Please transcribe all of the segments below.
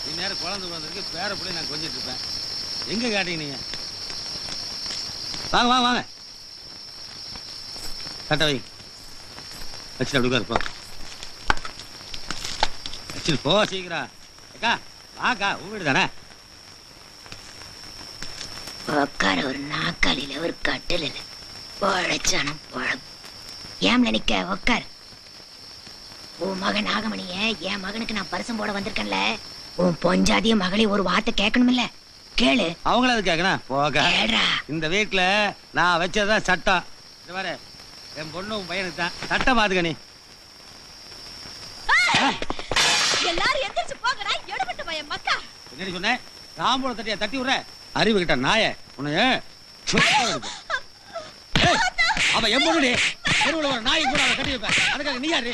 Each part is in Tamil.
நீ நேரம் குழந்தை பிறந்திருக்கு, பேர பிள்ளை நான் கொஞ்சிட்டு இருப்பேன். எங்க காட்டீங்க நீங்க? வாங்க வாங்க வாங்க. கட்ட வை. வச்சுட்டு அப்படி உட்காரு போ. வச்சுட்டு போ சீக்கிரம். அக்கா வாக்கா, உன் வீடு தானே? உட்கார ஒரு நாக்காளியில ஒரு கட்டில பொழைச்சானும் பொழப்பு. ஏம்ல நிக்க உட்கார். உன் மகன் நாகமணிய என் மகனுக்கு நான் பரிசம் போட வந்திருக்கேன்ல, உன் பொஞ்சாதிய மகளே ஒரு வார்த்தை கேட்கணும்ல, கேளு. அவங்கள அது கேட்கணும் போக. இந்த வீட்டுல நான் வச்சதான் சட்டம். இந்த மாதிரி என் பொண்ணு உன் பையனுக்கு தான் சட்டம் பாத்துக்க. நீ எல்லாரும் எந்திரிச்சு போங்கடா, எடுபட்டு பையன் மக்கா. என்னடி சொன்னேன்? ராம்போட தட்டியா தட்டி விடுற அறிவு கிட்ட நாய உன்னைய. அவ என் பொண்ணுடி, தெருவுல ஒரு நாய் கூட அவளை கட்டி வைப்பேன். அதுக்காக நீ யாரு?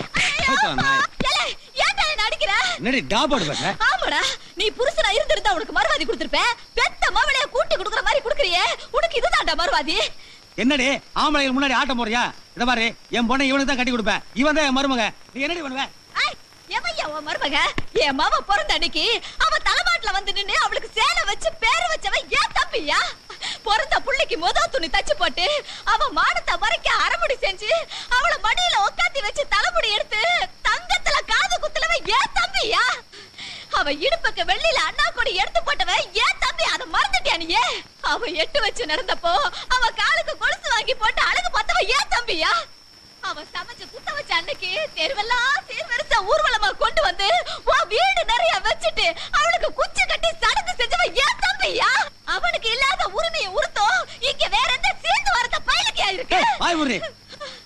என்னடி டாபாடு பேச? ஆமாடா, நீ புருஷனா இருந்திருந்தா உனக்கு மறுவாதி கொடுத்திருப்பேன். பெத்த மவளைய கூட்டி கொடுக்குற மாதிரி கொடுக்குறியே, உனக்கு இதுதான்டா மறுவாதி. என்னடி ஆம்பளைகள் முன்னாடி ஆட்டம் போறியா? இத பாரு, என் பொண்ணை இவனுக்கு தான் கட்டி கொடுப்பேன். இவன் தான் என் மருமக. நீ என்னடி பண்ணுவ? எவையா உன் மருமக? என் மாமா பிறந்த அன்னைக்கு அவ தலைமாட்டுல வந்து நின்னு அவளுக்கு சேலை வச்சு பேரு வச்சவன் ஏன் தம்பியா? பிறந்த புள்ளைக்கு முதல் துணி தச்சு போட்டு அவ மானத்தை வரைக்கும் அரைமுடி செஞ்சு அவளை மடியில உட்காத்தி வச்சு தலைமுடி எடுத்து தங்கத்துல காது குத்துலவன் ஏன் தம்பியா? அவ இடுப்புக்கு வெள்ளியில அண்ணா கொடி எடுத்து போட்டவன் ஏன் தம்பி? அதை மறந்துட்டியா நீயே? அவ எட்டு வச்சு நடந்தப்போ அவ காலுக்கு கொலுசு வாங்கி போட்டு அழகு பார்த்தவன் ஏன் தம்பியா? அவ சமைச்சு குத்த வச்ச அன்னைக்கு தெருவெல்லாம் சீர்வரிசை ஊர்வலமா கொண்டு வந்து உன் வீடு நிறைய வச்சுட்டு அவளுக்கு குச்சி கட்டி சடங்கு செஞ்சவன் ஏன் தம்பியா? அவனுக்கு இல்லாத உரிமையை உறுத்தோம் இங்க வேற எந்த சேர்ந்து வரத பையலுக்கே இருக்கு.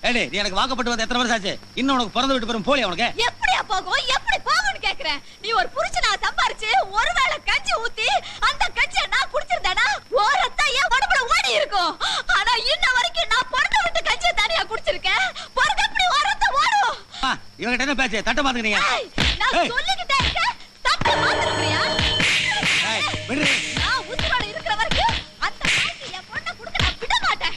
ஏடி, நீ எனக்கு வாக்கப்பட்டு வந்து எத்தனை வருஷம் ஆச்சு? இன்னும் உனக்கு பிறந்த வீட்டு பேரும் போலி அவனுக்கு? எப்படியா போகும்? எப்படி போகும்னு கேக்குறேன். நீ ஒரு புருஷனா சம்பாரிச்சு ஒருவேளை கஞ்சி ஊத்தி அந்த கஞ்சியை நான் குடிச்சிருந்தேனா ஓரத்தா என் உடம்புல ஓடி இருக்கும். ஆனா இன்ன வரைக்கும் நான் பிறந்த வீட்டு கஞ்சியை தனியா குடிச்சிருக்கேன். பிறகு எப்படி ஓரத்தா ஓடும்? இவங்கிட்ட என்ன பேச்சு? தட்ட மாத்துக்கிறீங்க. நான் சொல்லிக்கிட்டே இருக்கேன், தட்ட மாத்துறியா? நான் உசுரோட இருக்கிற வரைக்கும் அந்த பாய்க்கு என் பொண்ணை கொடுக்க நான் விட மாட்டேன்.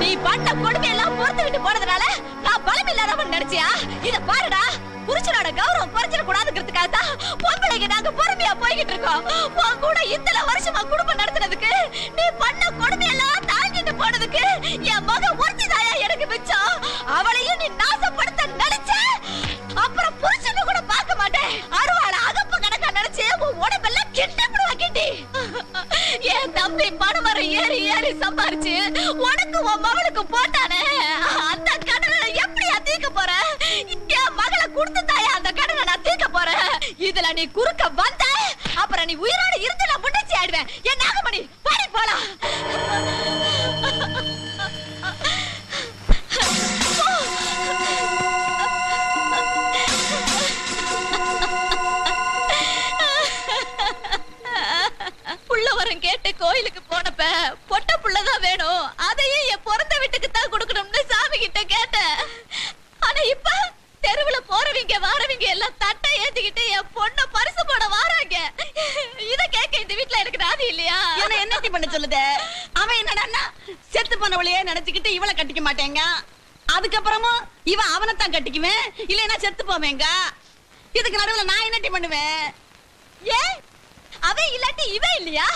நீ பண்ண கொடுமையெல்லாம் பொறுத்து விட்டு போனதுனால நான் பலம் இல்லாதவன் நினைச்சியா? இத பாருடா, புருஷனோட கௌரவம் குறைச்சிட கூடாதுங்கிறதுக்காக தான் பொம்பளைக்கு நாங்க பொறுமையா போய்கிட்டு இருக்கோம். உன் கூட இத்தனை வருஷமா குடும்பம் நடத்துனதுக்கு, நீ பண்ண கொடுமையெல்லாம் தாங்கிட்டு போனதுக்கு என் மகன் ஒருத்திதாயா எனக்கு மிச்சம். அவளையும் நீ நாசப்படுத்த நினைச்ச அப்புறம் புருஷனை கூட பார்க்க மாட்டேன். அருவாள அகப்ப கணக்கா நினைச்சு உன் உடம்பெல்லாம் கிண்டப்படுவா கிண்டி. என் தம்பி பணமரம் ஏறி ஏறி சம்பாரிச்சு உனக்கு உன் மகளுக்கு போட்டானே, அந்த கடனை எப்படி தீர்க்க போற? என் மகளை கொடுத்து தாயா அந்த கடனை நான் தீர்க்க போறேன். இதுல நீ குறுக்க வந்த அப்புறம் நீ உயிரோட இருந்து நான் முன்னேச்சி ஆயிடுவேன். என் நாகமணி பாடி போலாம். புள்ளவரம் கேட்டு கோயிலுக்கு போனப்ப பொட்ட புள்ளதான் வேணும், அதையும் என் பிறந்த வீட்டுக்கு தான் கொடுக்கணும்னு சாமி கிட்ட கேட்டேன். ஆனா இப்ப தெருவுல போறவங்க வாரவங்க எல்லாம் தட்டை ஏத்திக்கிட்டு என் பொண்ண பரிசு போட வாராங்க. இத கேட்க இந்த வீட்டுல எனக்கு நாதி இல்லையா? என்ன என்னத்தி பண்ண சொல்லுது? அவன் என்னடா செத்து போனவளையே நினைச்சுக்கிட்டு இவளை கட்டிக்க மாட்டேங்க, அதுக்கப்புறமும் இவன் அவனைத்தான் கட்டிக்குவேன், இல்லைன்னா செத்து போவேங்க. இதுக்கு நடுவுல நான் என்னட்டி பண்ணுவேன்? ஏன் அவன் இல்லாட்டி இவன் இல்லையா?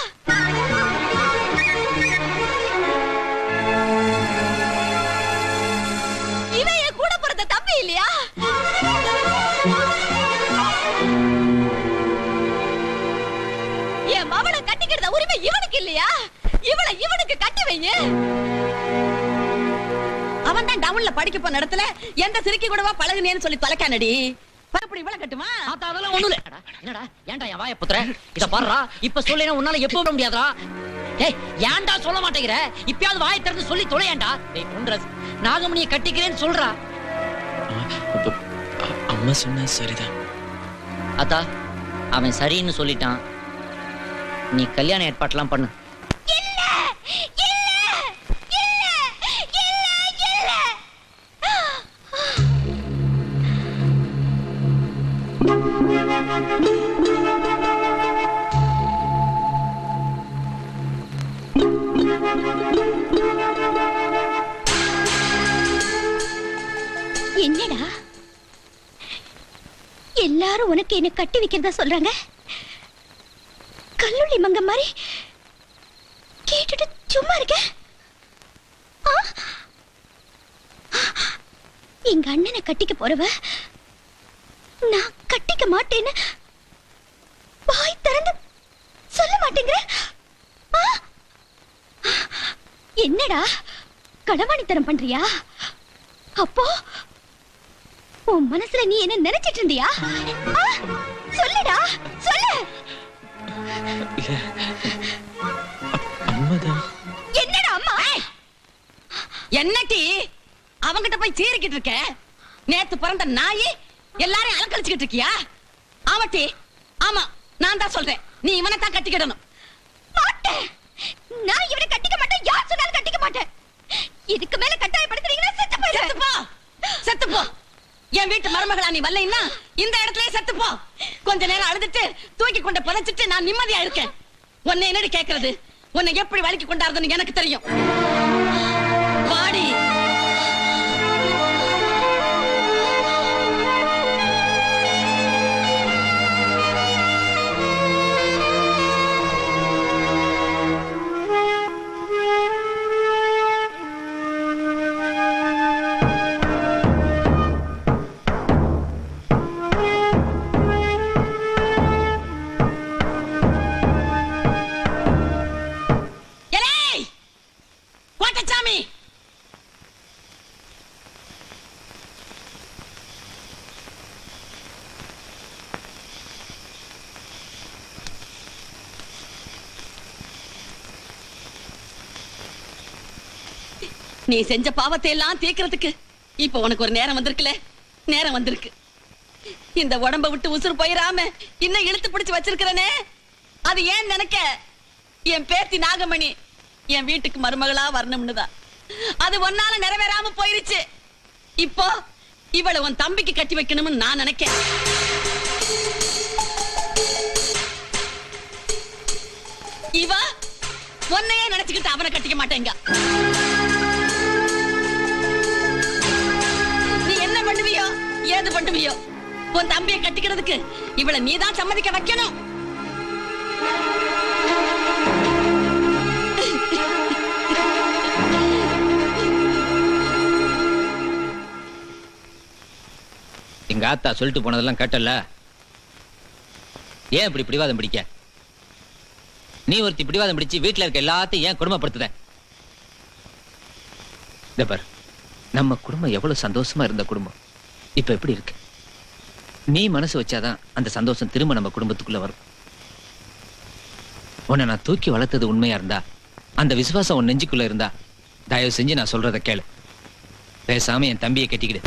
இவன் என் கூட பிறந்த தம்பி இல்லையா? என் மவளை கட்டிக்கிறத உரிமை இவனுக்கு இல்லையா? இவளை இவனுக்கு கட்டி வைங்க. அவன் தான் டவுன்ல படிக்க போன இடத்துல எந்த சிரிக்கி கூடவா பழகுனேன்னு சொல்லி தொலைக்கானடி. பரப்படி இவளை கட்டுமா? அதெல்லாம் ஒண்ணும் இல்ல. என்னடா ஏன்டா என் வாயை புத்துற? இத பாருடா, இப்ப சொல்லேனா உன்னால எப்ப விட முடியாதுடா. ஏய் ஏன்டா சொல்ல மாட்டேங்கிற? இப்பயாவது வாயை திறந்து சொல்லி தொலையேன்டா. டேய் பொண்ணுஸ், நாகமணியை கட்டிக்கிறேன்னு சொல்றா. அம்மா சொன்னா சரிதான். அத்தா, அவன் சரின்னு சொல்லிட்டான். நீ கல்யாண ஏற்பாட்டெல்லாம் பண்ணு. என்னடா எல்லாரும் உனக்கு என்ன கட்டி வைக்கிறதா சொல்றாங்க? கல்லுள்ளி மங்க மாதிரி கேட்டுட்டு சும்மா இருக்க. ஆ? எங்க அண்ணனை கட்டிக்க போறவ நான் கட்டிக்க மாட்டேன்னு வாய் திறந்து சொல்ல மாட்டேங்கிற. ஆ? என்னடா களவாணித்தனம் பண்றியா? அப்போ உன் மனசுல நீ என்ன நினைச்சிட்டு இருந்தியா? ஆ? சொல்லுடா சொல்லு. இல்ல, அம்மாதான். என்னடா அம்மா? என்னட்டி அவங்கிட்ட போய் சீறிக்கிட்டு இருக்க? நேத்து பிறந்த நாயி எல்லாரையும் அலக்கழிச்சுக்கிட்டு இருக்கியா? ஆமாட்டி, ஆமா, நான் தான் சொல்றேன், நீ இவனை தான் கட்டிக்கிடணும். மாட்டேன், நான் இவனை கட்டிக்க மாட்டேன். யார் சொன்னாலும் கட்டிக்க மாட்டேன். இதுக்கு மேல கட்டாயப்படுத்துறீங்கன்னா செத்து போயிடு. செத்து போ, செத்து போ. என் வீட்டு மருமகளா நீ வரலைன்னா இந்த இடத்துலயே செத்து போ. கொஞ்ச நேரம் அழுதுட்டு தூக்கி கொண்டு புதைச்சிட்டு நான் நிம்மதியா இருக்கேன். உன்னை என்னடி கேக்குறது? உன்னை எப்படி வலிக்கு கொண்டாடுறதுன்னு எனக்கு தெரியும். வாடி. நீ செஞ்ச பாவத்தை எல்லாம் தீர்க்கிறதுக்கு இப்ப உனக்கு ஒரு நேரம் வந்திருக்குல. நேரம் வந்திருக்கு. இந்த உடம்ப விட்டு உசுறு போயிராம இன்னும் இழுத்து பிடிச்சு வச்சிருக்கிறனே, அது ஏன் நினைக்க? என் பேத்தி நாகமணி என் வீட்டுக்கு மருமகளா வரணும்னுதான். அது ஒன்னால நிறைவேறாம போயிருச்சு. இப்போ இவளை உன் தம்பிக்கு கட்டி வைக்கணும்னு நான் நினைக்கிறேன். இவ உன்னையே நினைச்சுக்கிட்டு அவனை கட்டிக்க மாட்டேங்க. நீ என்ன பண்ணுவியோ ஏது பண்ணுவியோ, உன் தம்பியை கட்டிக்கிறதுக்கு இவளை நீதான் சம்மதிக்க வைக்கணும். எங்க ஆத்தா சொல்லிட்டு போனதெல்லாம் கேட்டல. ஏன் இப்படி பிடிவாதம் பிடிக்க? நீ ஒருத்தி பிடிவாதம் பிடிச்சு வீட்டுல இருக்க எல்லாத்தையும் ஏன் குடும்பப்படுத்துத? இந்த பார், நம்ம குடும்பம் எவ்வளவு சந்தோஷமா இருந்த குடும்பம் இப்ப எப்படி இருக்கு? நீ மனசு வச்சாதான் அந்த சந்தோஷம் திரும்ப நம்ம குடும்பத்துக்குள்ள வரும். உன்னை நான் தூக்கி வளர்த்தது உண்மையா இருந்தா, அந்த விசுவாசம் உன் நெஞ்சுக்குள்ள இருந்தா, தயவு செஞ்சு நான் சொல்றத கேளு. பேசாம என் தம்பியை கட்டிக்கிடு.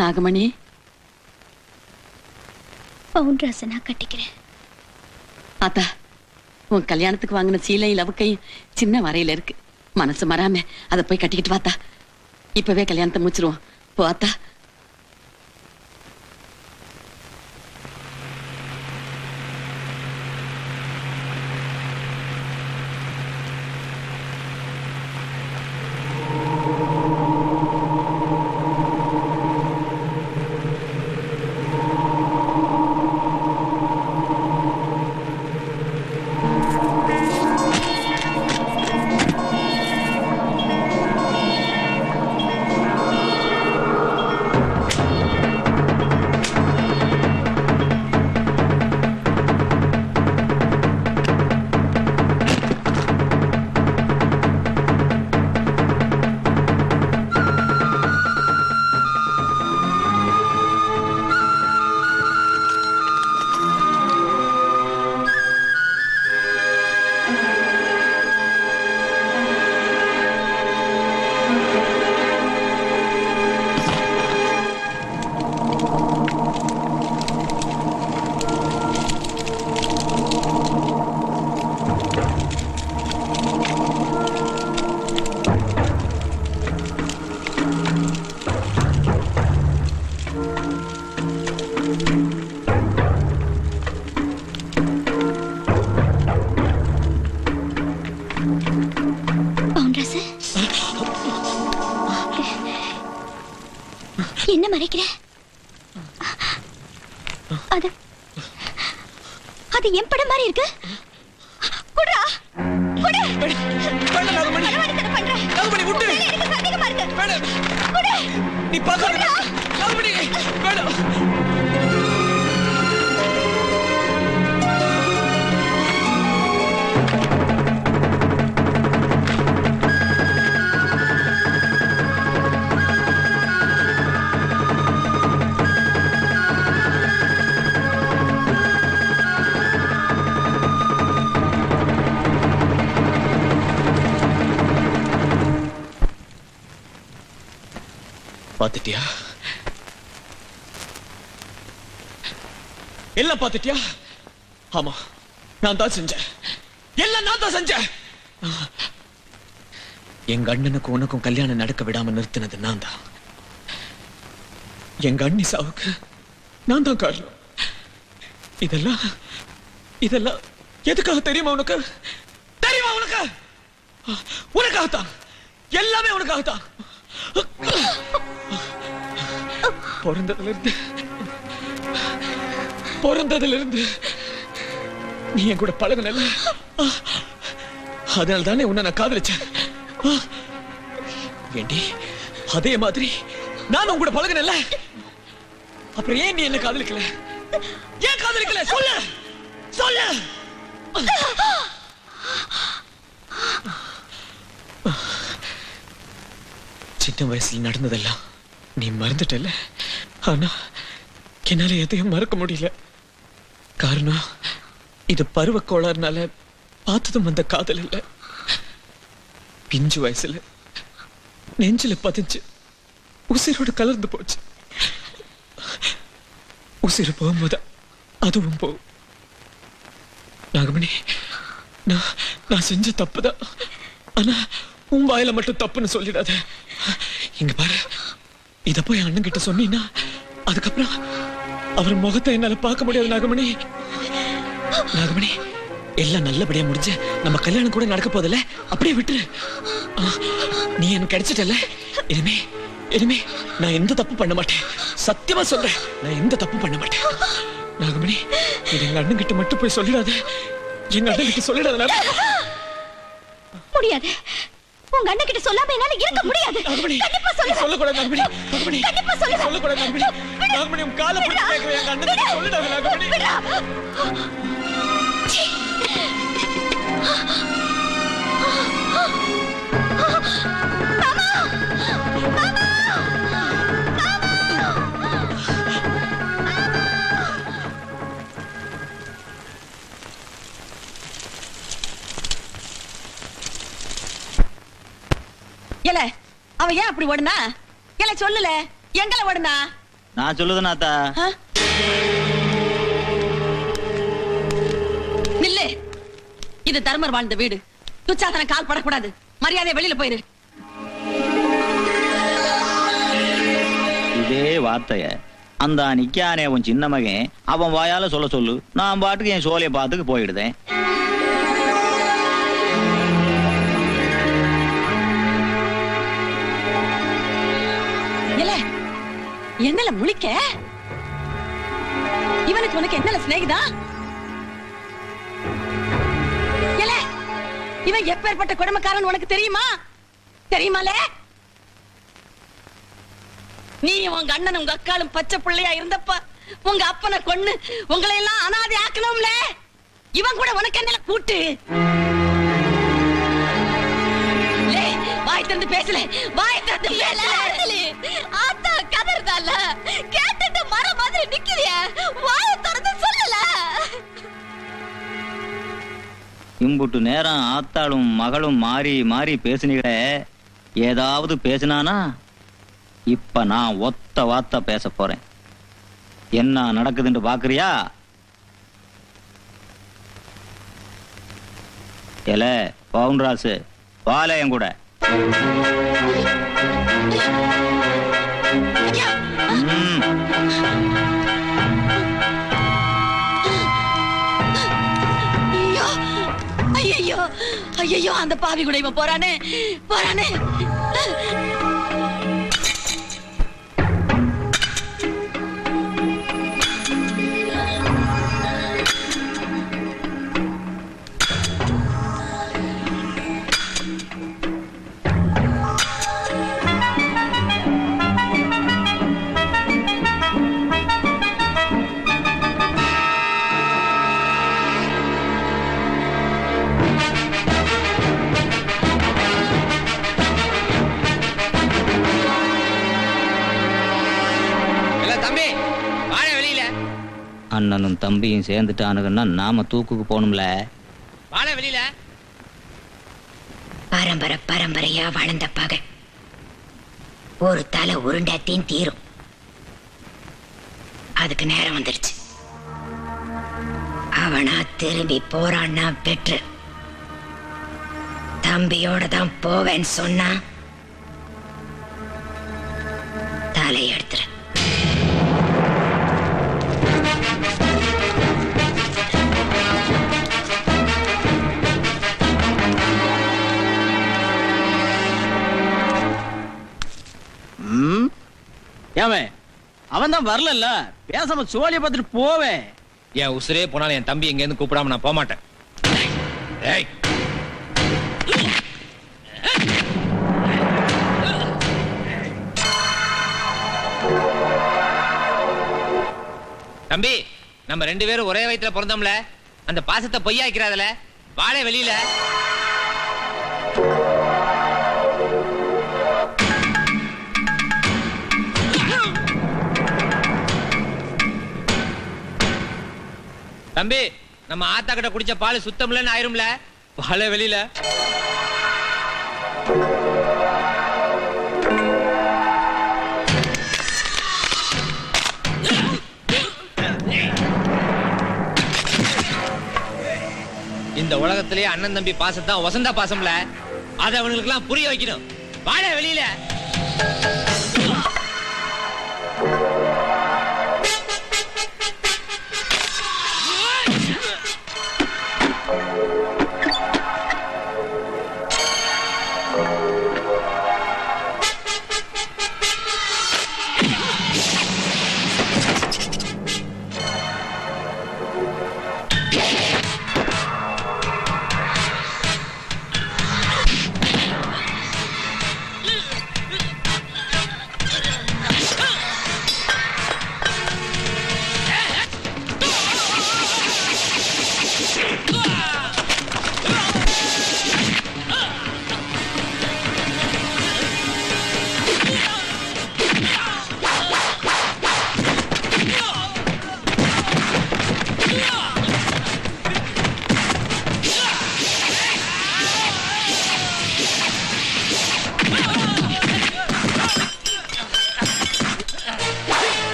நாகமணி, பவுன்ராச நான் கட்டிக்கிறேன். ஆத்தா, உன் கல்யாணத்துக்கு வாங்கின சீலையும் லவுக்கையும் சின்ன வரையில இருக்கு. மனசு மறாம அதை போய் கட்டிக்கிட்டு வாத்தா. இப்பவே கல்யாணத்தை முடிச்சிருவோம். போ ஆத்தா. என்ன மறைக்கிற? அது அது என் படம் மாதிரி இருக்கு. குடுறா, குடு. வேண்டாம் நாகமணி. பரவாயில்லை பண்ற. நாகமணி விட்டு. எனக்கு சந்தேகமா இருக்கு. வேண்டாம். குடு. நீ பார்க்காத. நாகமணி வேண்டாம். பாத்துட்டியா? எல்லாம் பாத்துட்டியா? ஆமா, நான் தான் செஞ்சேன். எல்லாம் நான் தான் செஞ்சேன். எங்க அண்ணனுக்கும் உனக்கும் கல்யாணம் நடக்க விடாம நிறுத்தினது நான் தான். எங்க அண்ணி சாவுக்கு நான் தான் காரணம். இதெல்லாம் இதெல்லாம் எதுக்காக தெரியுமா உனக்கு? தெரியுமா உனக்கு? உனக்காகத்தான். எல்லாமே உனக்காகத்தான். பிறந்ததுல இருந்து நீ என் கூட பழகுனல, அதனால தானே உன்னை நான் காதலிச்சேன். ஏண்டி அதே மாதிரி நான் உன் கூட பழகுனல, அப்புறம் ஏன் நீ என்ன காதலிக்கல? ஏன் காதலிக்கல? சொல்லு சொல்லு. சின்ன வயசுல நடந்ததெல்லாம் நீ மறந்துட்டல. ஆனா என்னால எதையும் மறக்க முடியல. காரணம் இது பருவ கோளாறுனால பார்த்ததும் வந்த காதல் இல்ல. பிஞ்சு வயசுல நெஞ்சில பதிஞ்சு உசிரோடு கலர்ந்து போச்சு. உசிறு போகும்போது அதுவும் போகும். நாகமணி, நான் செஞ்ச தப்புதான். ஆனா உன் வாயில மட்டும் தப்புன்னு சொல்லிடாத. இங்க பாரு, இத போய் அண்ணன் கிட்ட சொன்னீன்னா அதுக்கப்புறம் அவர் முகத்தை என்னால பார்க்க முடியாது. நாகமணி, நாகமணி, எல்லாம் நல்லபடியா முடிஞ்சு நம்ம கல்யாணம் கூட நடக்க போதில்ல, அப்படியே விட்டுரு. நீ எனக்கு கிடைச்சிட்டல. இனிமே இனிமே நான் எந்த தப்பு பண்ண மாட்டேன். சத்தியமா சொல்றேன், நான் எந்த தப்பு பண்ண மாட்டேன். நாகமணி, இது எங்க அண்ணன் கிட்ட மட்டும் போய் சொல்லிடாத. எங்க அண்ணன் கிட்ட சொல்லிடாத. முடியாது. உங்க அண்ணன் கிட்ட சொல்லாம என்னால இருக்க முடியாது. கண்டிப்பா சொல்லுங்க. சொல்லக்கூடாது நாகமணி. நாகமணி, கண்டிப்பா சொல்லுங்க. சொல்லக்கூடாது நாகமணி. நாகமணி, உன் காலை பிடிச்சு கேக்குறேன். எங்க அண்ணன் கிட்ட சொல்லிடாத நாகமணி. ஏல, அவ ஏன் அப்படி ஓடுனா? ஏல சொல்லல, எங்கல ஓடுனா? நான் சொல்லுதுனாத்தா. நில்லு. இது தர்மர் வாழ்ந்த வீடு. துச்சாதன கால் படக்கூடாது. மரியாதை வெளியில போயிரு. இதே வார்த்தைய அந்த நிக்கானே உன் சின்ன மகன் அவன் வாயால சொல்ல சொல்லு. நான் பாட்டுக்கு என் சோலைய பாத்துக்கு போயிடுதேன். என்னல முழிக்க? இவனுக்கு உனக்கு என்னல சிநேகிதா? ஏல, இவன் எப்பேற்பட்ட கொடுமைக்காரன் உனக்கு தெரியுமா? தெரியுமாலே? நீ உங்க அண்ணன் உங்க அக்காலும் பச்சை பிள்ளையா இருந்தப்ப உங்க அப்பனை கொன்னு உங்களை எல்லாம் அனாதை ஆக்கணும்ல. இவன் கூட உனக்கு என்னல கூட்டு? வாய் திறந்து பேசல, வாய் திறந்து பேசல. ஆத்தா கதறதால கேட்டுட்டு மர மாதிரி நிக்கிறியா? வாய் திறந்து சொல்லல. இம்புட்டு நேரம் ஆத்தாளும் மகளும் மாறி மாறி பேசுனீங்களே, ஏதாவது பேசினானா? இப்ப நான் ஒத்த வார்த்தை பேச போறேன். என்ன நடக்குதுன்னு பாக்குறியா? ஏல பவுன்ராசு, வாழையம் கூட. ஐயோ ஐயோ, அந்த பாவி கூட இவன் போறானே போறானே. அண்ணனும் தம்பியும் சேர்ந்துட்டானுங்கன்னா நாம தூக்குக்கு போகணும்ல. வாழ வெளியில. பரம்பரை பரம்பரையா வளர்ந்த பகை ஒரு தலை உருண்டாத்தையும் தீரும். அதுக்கு நேரம் வந்துருச்சு. அவனா திரும்பி போறான்னா பெற்று தம்பியோட தான் போவேன்னு சொன்னா தலை எடுத்துரு. ஏமே அவன் தான் வரல, பேசாம சோழிய பார்த்துட்டு போவே. என் உசுரே போனாலும் என் தம்பி எங்க இருந்து கூப்பிடாம நான் போக மாட்டேன். ஏய். தம்பி, நம்ம 2 பேரும் ஒரே வயித்துல பிறந்தோம்ல, அந்த பாசத்தை பொய்யாக்கிறாதுல. வாழ வெளியில. தம்பி, நம்ம ஆத்தா கிட்ட குடிச்ச பால் சுத்தம்லன்னு ஆயிரும்ல. வாழ வெளியில. இந்த உலகத்திலேயே அண்ணன் தம்பி பாசத்தான் வசந்த பாசம்ல. அதை அவங்களுக்கு எல்லாம் புரிய வைக்கணும். வாழ வெளியில.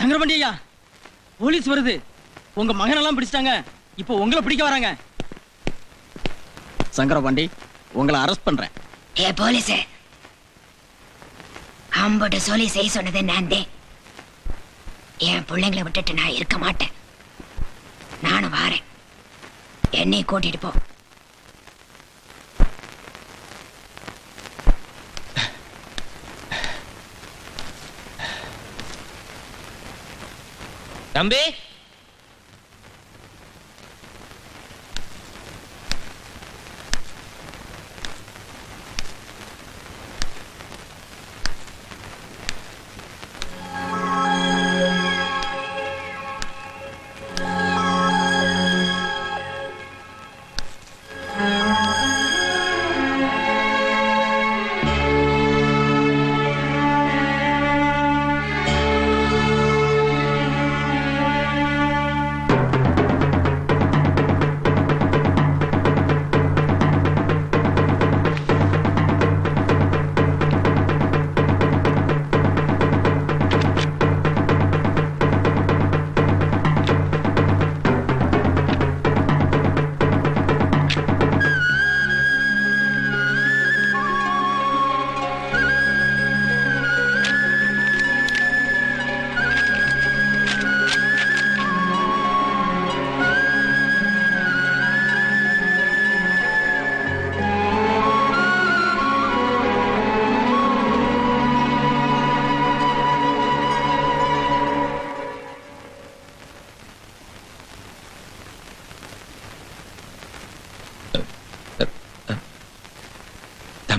சங்கரபாண்டியா, போலீஸ் வருது. உங்க மகனெல்லாம் பிடிச்சிட்டாங்க. இப்போ உங்களை பிடிக்க வராங்க. சங்கரபாண்டி, உங்களை அரெஸ்ட் பண்றேன். ஏ போலீஸே, அம்புட்டு சொல்லி செய்ய சொன்னது நான் தான். என் பிள்ளைங்களை விட்டுட்டு நான் இருக்க மாட்டேன். நானும் வாரேன். என்னை கூட்டிட்டு போ. தம்பி,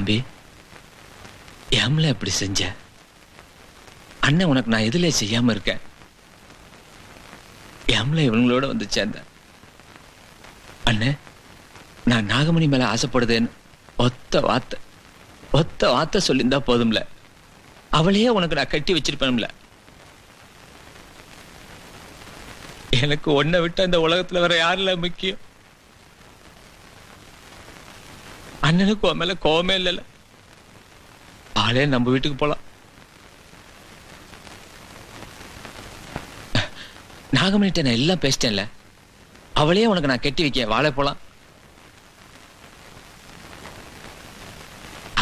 தம்பி, ஏம்ல இப்படி செஞ்ச? அண்ணன் உனக்கு நான் எதுல செய்யாம இருக்கேன்? ஏம்ல இவங்களோட வந்து சேர்ந்த? அண்ணன், நான் நாகமணி மேல ஆசைப்படுதேன்னு ஒத்த வார்த்தை சொல்லியிருந்தா போதும்ல. அவளையே உனக்கு நான் கட்டி வச்சிருப்பேன்ல. எனக்கு ஒன்ன விட்டு அந்த உலகத்துல வேற யாருல முக்கியம்? அண்ணனுக்கு உன் மேல கோவமே இல்லைல்ல. ஆளே நம்ம வீட்டுக்கு போலாம். நாகமணிட்ட நான் எல்லாம் பேசிட்டேன்ல. அவளையே உனக்கு நான் கட்டி வைக்க வாழ போலாம்.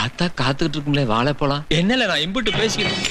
ஆத்தா காத்துக்கிட்டு இருக்கும்ல, வாழ போலாம். என்னல நான் இம்புட்டு பேசிக்கிறேன்.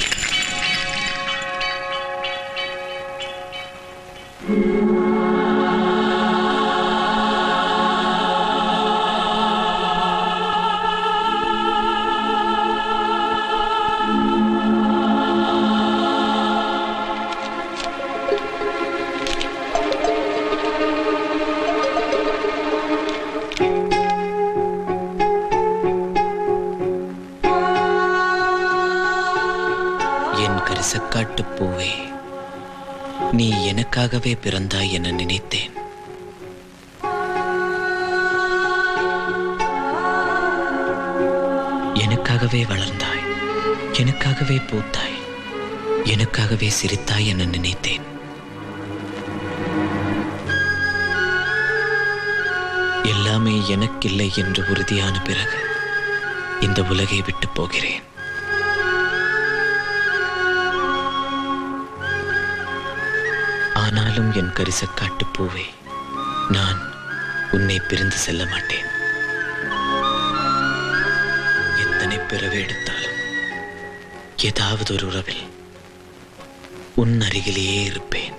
கரிசக்காட்டு பூவே, நீ எனக்காகவே பிறந்தாய் என நினைத்தேன். எனக்காகவே வளர்ந்தாய், எனக்காகவே பூத்தாய், எனக்காகவே சிரித்தாய் என நினைத்தேன். எல்லாமே எனக்கில்லை என்று உறுதியான பிறகு இந்த உலகை விட்டு போகிறேன். ஆனாலும் என் கரிசக்காட்டு பூவே, நான் உன்னை பிரிந்து செல்ல மாட்டேன். எத்தனை பிறவி எடுத்தாலும் ஏதாவது ஒரு உறவில் உன் அருகிலேயே இருப்பேன்.